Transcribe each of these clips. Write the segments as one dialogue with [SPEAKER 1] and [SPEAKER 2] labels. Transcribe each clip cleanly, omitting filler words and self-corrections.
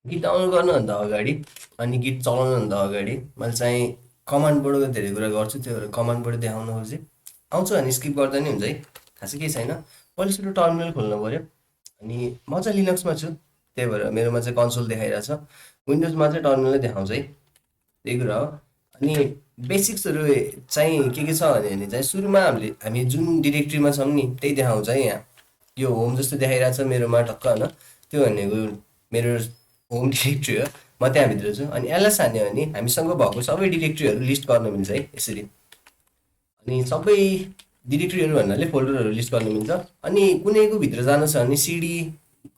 [SPEAKER 1] Git download गर्नुभन्दा अगाडि अनि गिट चलाउनुभन्दा अगाडि मैले चाहिँ कमान्डबाट धेरै कुरा गर्छु। त्यो भएर कमान्डबाट देखाउन खोजेँ। आउँछ भने स्किप गर्दा नि हुन्छ है, खासै केही छैन। पहिला सुरु टर्मिनल खोल्नु पऱ्यो। अनि म चाहिँ लिनक्समा छु, त्यही भएर मेरोमा चाहिँ कन्सोल देखाइरहेछ। विन्डोजमा चाहिँ टर्मिनलै देखाउँछ है, त्यही कुरा हो। अनि बेसिक्सहरू चाहिँ के छ भने चाहिँ सुरुमा हामी जुन डिरेक्ट्रीमा छौँ नि त्यही देखाउँछ है। यहाँ यो होम जस्तो देखाइरहेछ मेरोमा टक्क होइन, त्यो भनेको मेरो होम डिरेक्ट्री हो। म त्यहाँभित्र छु। अनि एलएस हान्यो भने हामीसँग भएको सबै डिरेक्ट्रीहरू लिस्ट गर्न मिल्छ है यसरी। अनि सबै डिरेक्ट्रीहरू भन्नाले फोल्डरहरू लिस्ट गर्न मिल्छ। अनि कुनैको भित्र जानु छ भने सिडी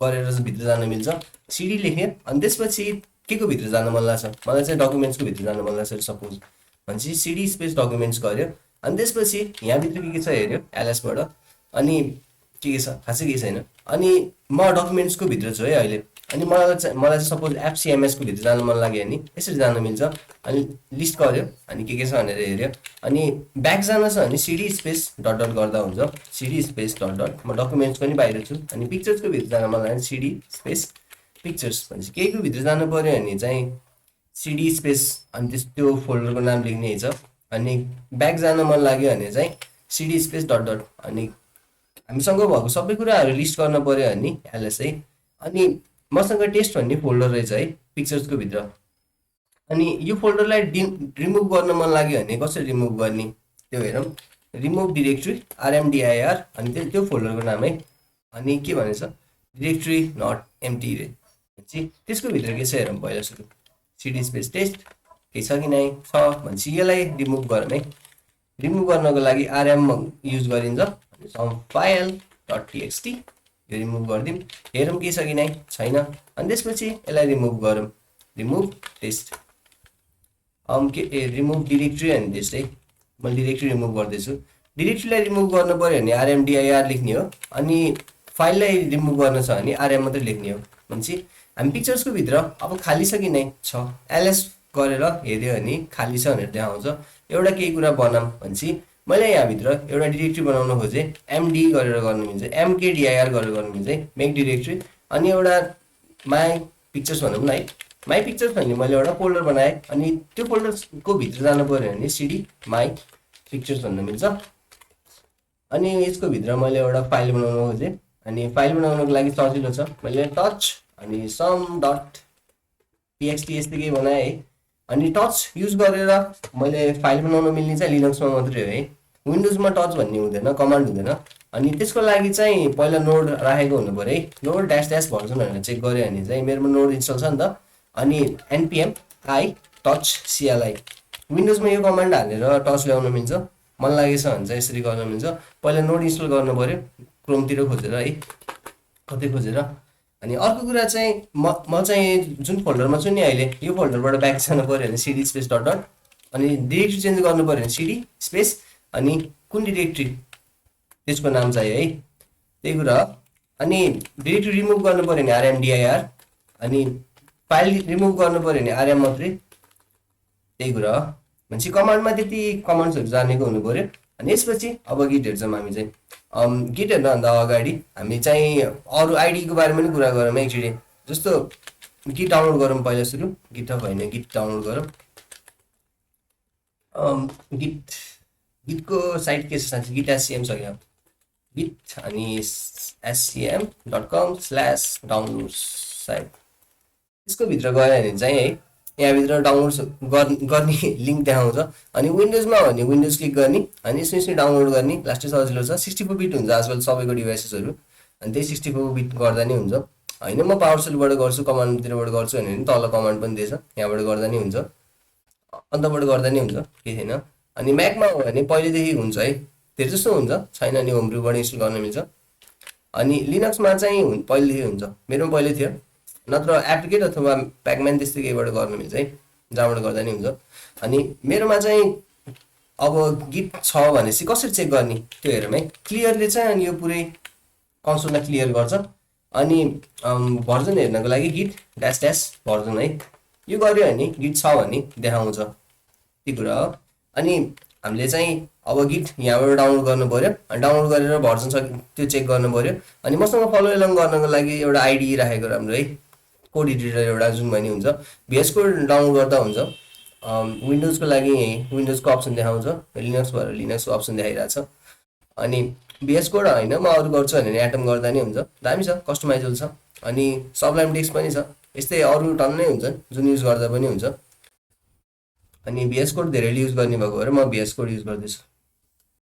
[SPEAKER 1] गरेर भित्र जान मिल्छ। सिडी लेख्यो अनि त्यसपछि के को भित्र जान मन लाग्छ, मलाई चाहिँ डकुमेन्ट्सको भित्र जान मन लाग्छ सपोज भनेपछि सिडी स्पेस डकुमेन्ट्स गर्यो। अनि त्यसपछि यहाँभित्र के छ हेऱ्यो एलएसबाट। अनि के छ खासै केही छैन। अनि म डकुमेन्ट्सको भित्र छु है अहिले। अनि मलाई चाहिँ सपोज एफसिएमएसको भित्र जानु मन लाग्यो भने यसरी जान मिल्छ। अनि लिस्ट गर्यो अनि के छ भनेर हेऱ्यो। अनि ब्याक जान छ भने सिडी स्पेस डट डट गर्दा हुन्छ, सिडी स्पेस डट डट। म डकुमेन्ट्सको नि बाहिर छु। अनि पिक्चर्सको भित्र जान मन लाग्यो भने सिडी स्पेस पिक्चर्स भनेपछि केहीको भित्र जानु पऱ्यो भने चाहिँ सिडी स्पेस अनि त्यो फोल्डरको नाम लेख्ने छ। अनि ब्याक जान मन लाग्यो भने चाहिँ सिडी स्पेस डट डट। अनि हामीसँग भएको सबै कुराहरू लिस्ट गर्न पऱ्यो भने एलएस है। अनि मसँग टेस्ट भन्ने फोल्डर रहेछ है पिक्चर्सको भित्र। अनि यो फोल्डरलाई रिमुभ गर्न मन लाग्यो भने कसरी रिमुभ गर्ने त्यो हेरौँ। रिमुभ डिरेक्ट्री rmdir अनि त्यो फोल्डरको नाम है। अनि के भनेछ डिरेक्ट्री नट एम्टी रे भनेपछि त्यसको भित्र के छ हेरौँ। पहिला सुरु सिडी स्पेस टेस्ट केही छ कि नै छ भनेपछि यसलाई रिमुभ गरौँ है। रिमुभ गर्नको लागि rm युज गरिन्छ। सम फाइल डट टीएक्सटी यो रिमुभ गरिदिउँ, हेरौँ के छ कि नै छैन। अनि त्यसपछि यसलाई रिमुभ गरौँ, रिमुभ टेस्ट रिमुभ डिरेक्ट्री अनि टेस्ट है। मैले डिरेक्ट्री रिमुभ गर्दैछु। डिरेक्ट्रीलाई रिमुभ गर्नु पऱ्यो भने rmdir लेख्ने हो। अनि फाइललाई रिमुभ गर्न छ भने rm मात्रै लेख्ने हो। भनेपछि हामी पिक्चर्सको भित्र अब खाली छ कि नै छ, एलएस गरेर हेऱ्यो भने खाली छ भनेर देखाउँछ। एउटा केही कुरा बनाऊँ भनेपछि मैले यहाँभित्र एउटा डिरेक्ट्री बनाउन खोजेँ, एमडी गरेर गर्नु मिल्छ, mkdir गरेर गर्नु मिल्छ है, मेक डिरेक्ट्री। अनि एउटा माई पिक्चर्स भनौँ न है, माई पिक्चर्स भन्ने मैले एउटा फोल्डर बनाएँ। अनि त्यो फोल्डरको भित्र जानु पऱ्यो भने सिडी माई पिक्चर्स भन्नु मिल्छ। अनि यसको भित्र मैले एउटा फाइल बनाउन खोजेँ। अनि फाइल बनाउनको लागि सजिलो छ, मैले टच अनि सम डट टीएक्सटी यस्तै केही बनाएँ है। अनि टच युज गरेर मैले फाइल बनाउन मिल्ने चाहिँ लिनक्समा मात्रै हो है, विन्डोजमा टच भन्ने हुँदैन, कमान्ड हुँदैन। अनि त्यसको लागि चाहिँ पहिला नोड राखेको हुनु पऱ्यो है। नोड ड्यास ड्यास भर्जन भनेर चेक गऱ्यो भने चाहिँ मेरोमा नोड इन्स्टल छ नि त। अनि npm i touch cli विन्डोजमा यो कमान्ड हालेर टच ल्याउन मिल्छ। मन लागेछ भने चाहिँ यसरी गर्न मिल्छ। पहिला नोड इन्स्टल गर्नु पऱ्यो क्रोमतिर खोजेर है, कतै खोजेर। अनि अर्को कुरा चाहिँ म चाहिँ जुन फोल्डरमा छु नि अहिले यो फोल्डरबाट ब्याक जानु पऱ्यो भने सिडी स्पेस डट डट। अनि डिरेक्ट्री चेन्ज गर्नु पऱ्यो भने सिडी स्पेस अनि कुन डिरेक्ट्री त्यसको नाम चाहियो है, त्यही कुरा हो। अनि डिरेक्ट्री रिमुभ गर्नु पऱ्यो भने rmdir। अनि फाइल रिमुभ गर्नु पऱ्यो भने rm मात्रै, त्यही कुरा हो। भनेपछि कमान्डमा त्यति कमान्ड्सहरू जानेको हुनु पऱ्यो। अनि यसपछि अब गिट हेर्छौँ हामी चाहिँ। गिट हेर्नुभन्दा अगाडि हामी चाहिँ अरू आइडीको बारेमा पनि कुरा गरौँ एकचोटि। जस्तो गिट डाउनलोड गरौँ पहिला सुरु, गिटहब होइन गिट डाउनलोड गरौँ। गिटको साइट के छ साथी, गिट एससिएम छ क्या, गिट अनि scm.com/downloads साइट। त्यसको भित्र गयो भने चाहिँ है यहाँभित्र डाउनलोड गर्ने लिङ्क देखाउँछ। अनि विन्डोजमा हो भने विन्डोज क्लिक गर्ने अनि यसरी डाउनलोड गर्ने, लास्टै सजिलो छ। 64 बिट हुन्छ आजकल सबैको डिभाइसेसहरू। अनि त्यही 64 बिट गर्दा नि हुन्छ। होइन म पावरसेलबाट गर्छु, कमान्डतिरबाट गर्छु भने पनि तल कमान्ड पनि दिएछ, यहाँबाट गर्दा नि हुन्छ, अन्तबाट गर्दा नि हुन्छ, केही छैन। अनि म्याकमा हो भने पहिलेदेखि हुन्छ है, धेरै जस्तो हुन्छ, छैन नि होमब्रुबाट इन्स्टल गर्न मिल्छ। अनि लिनक्समा चाहिँ पहिलेदेखि हुन्छ, मेरोमा पहिले थियो, नत्र एप्लिकेट अथवा प्याकम्यान त्यस्तै केहीबाट गर्न मिल्छ है, जहाँबाट गर्दा नि हुन्छ। अनि मेरोमा चाहिँ अब गिट छ भनेपछि कसरी चेक गर्ने त्यो हेरौँ है। क्लियरले चाहिँ अनि यो पुरै कन्सोललाई क्लियर गर्छ। अनि भर्जन हेर्नको लागि गिट ड्यास ड्यास भर्जन है, यो गर्यो भने गिट छ भने देखाउँछ, त्यो कुरा हो। अनि हामीले चाहिँ अब गिट यहाँबाट डाउनलोड गर्नु पऱ्यो। अनि डाउनलोड गरेर भर्जन छ त्यो चेक गर्नु पऱ्यो। अनि मसँग फलो एलङ गर्नको लागि एउटा आइडी राखेको राम्रो है, कोड एडिटर एउटा जुन भने हुन्छ, VS कोड डाउनलोड गर्दा हुन्छ। विन्डोजको लागि विन्डोजको अप्सन देखाउँछ, लिनक्स भएर लिनक्सको अप्सन देखाइरहेछ। अनि VS कोड होइन म अरू गर्छु भने एटम गर्दा नि हुन्छ, दामी छ, कस्टमाइजेबल छ। अनि सबलाइम टेक्स्ट पनि छ, यस्तै अरू टन्नै हुन्छन् जुन युज गर्दा पनि हुन्छ। अनि VS कोड धेरैले युज गर्ने भएको भएर म VS कोड युज गर्दैछु।